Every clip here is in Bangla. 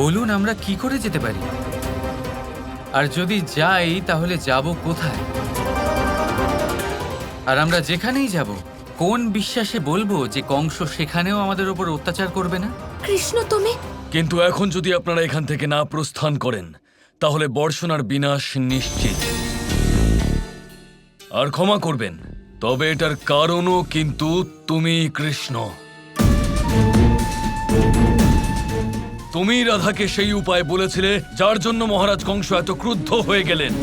বলুন আমরা কি করে যেতে পারি, আর যদি যাই তাহলে যাব কোথায়? আর আমরা যেখানেই যাব কোন বিশ্বাসে বলবো যে কংস সেখানেও আমাদের উপর অত্যাচার করবে না? কৃষ্ণ তুমি কিন্তু এখন যদি আপনারা এখান থেকে না প্রস্থান করেন তাহলে বর্ষণার বিনাশ নিশ্চিত। আর ক্ষমা করবেন, তবে এটার কারণও কিন্তু তুমি কৃষ্ণ। তুমি রাধাকে সেই উপায় বলেছিলে যার জন্য মহারাজ কংস এত ক্রুদ্ধ হয়ে গেলেন।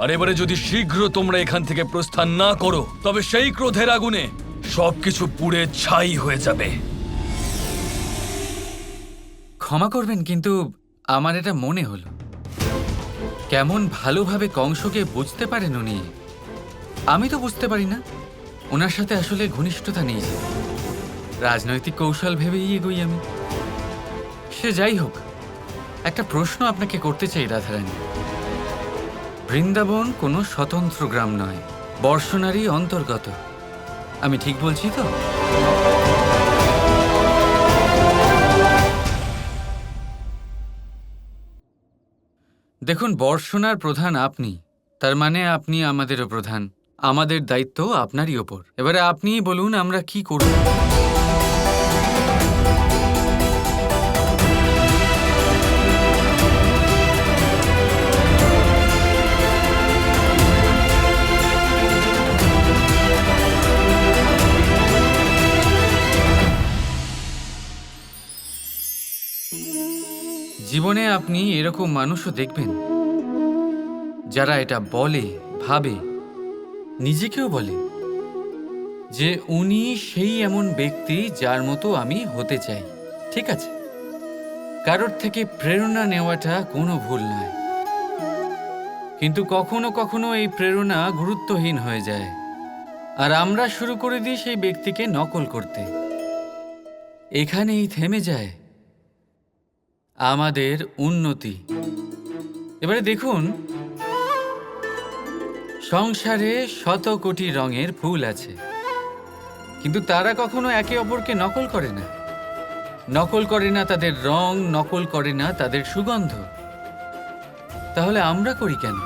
আর এবারে যদি শীঘ্র তোমরা এখান থেকে প্রস্থান না করো তবে সেই ক্রোধের আগুনে সবকিছু পুড়ে ছাই হয়ে যাবে। ক্ষমা করবেন, কিন্তু আমার এটা মনে হলো কেমন ভালোভাবে কংসকে বুঝতে পারেন উনি। আমি তো বুঝতে পারি না। ওনার সাথে আসলে ঘনিষ্ঠতা নেই, যে রাজনৈতিক কৌশল ভেবেই এগোই আমি। সে যাই হোক, একটা প্রশ্ন আপনাকে করতে চাই রাধারানী। বৃন্দাবন কোনো স্বতন্ত্র গ্রাম নয়, বর্ষণারই অন্তর্গত। আমি ঠিক বলছি তো? দেখুন, বর্ষণার প্রধান আপনি, তার মানে আপনি আমাদেরও প্রধান। আমাদের দায়িত্ব আপনারই ওপর। এবারে আপনিই বলুন আমরা কি করব। জীবনে আপনি এরকম মানুষও দেখবেন যারা এটা বলে, ভাবে, নিজেকেও বলে যে উনি সেই এমন ব্যক্তি যার মতো আমি হতে চাই। ঠিক আছে, কারোর থেকে প্রেরণা নেওয়াটা কোনো ভুল নয়, কিন্তু কখনো কখনো এই প্রেরণা গুরুত্বহীন হয়ে যায় আর আমরা শুরু করে দিই সেই ব্যক্তিকে নকল করতে। এখানেই থেমে যায় আমাদের উন্নতি। এবারে দেখুন, সংসারে শত কোটি রঙের ফুল আছে, কিন্তু তারা কখনো একে অপরকে নকল করে না। নকল করে না তাদের রং, নকল করে না তাদের সুগন্ধ। তাহলে আমরা করি কেন?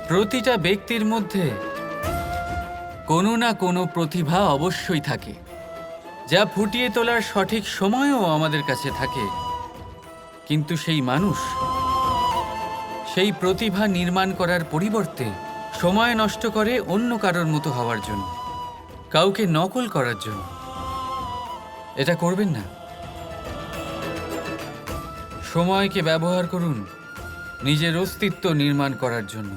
প্রতিটা ব্যক্তির মধ্যে কোনো না কোনো প্রতিভা অবশ্যই থাকে, যা ফুটিয়ে তোলার সঠিক সময়ও আমাদের কাছে থাকে। কিন্তু সেই মানুষ সেই প্রতিভা নির্মাণ করার পরিবর্তে সময় নষ্ট করে অন্য কারোর মতো হওয়ার জন্য, কাউকে নকল করার জন্য। এটা করবেন না। সময়কে ব্যবহার করুন নিজের অস্তিত্ব নির্মাণ করার জন্য,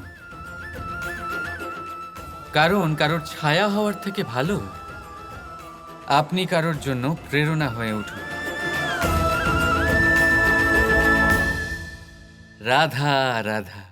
কারণ কারোর ছায়া হওয়ার থেকে ভালো আপনি কারোর জন্য প্রেরণা হয়ে উঠুন। রাধা রাধা।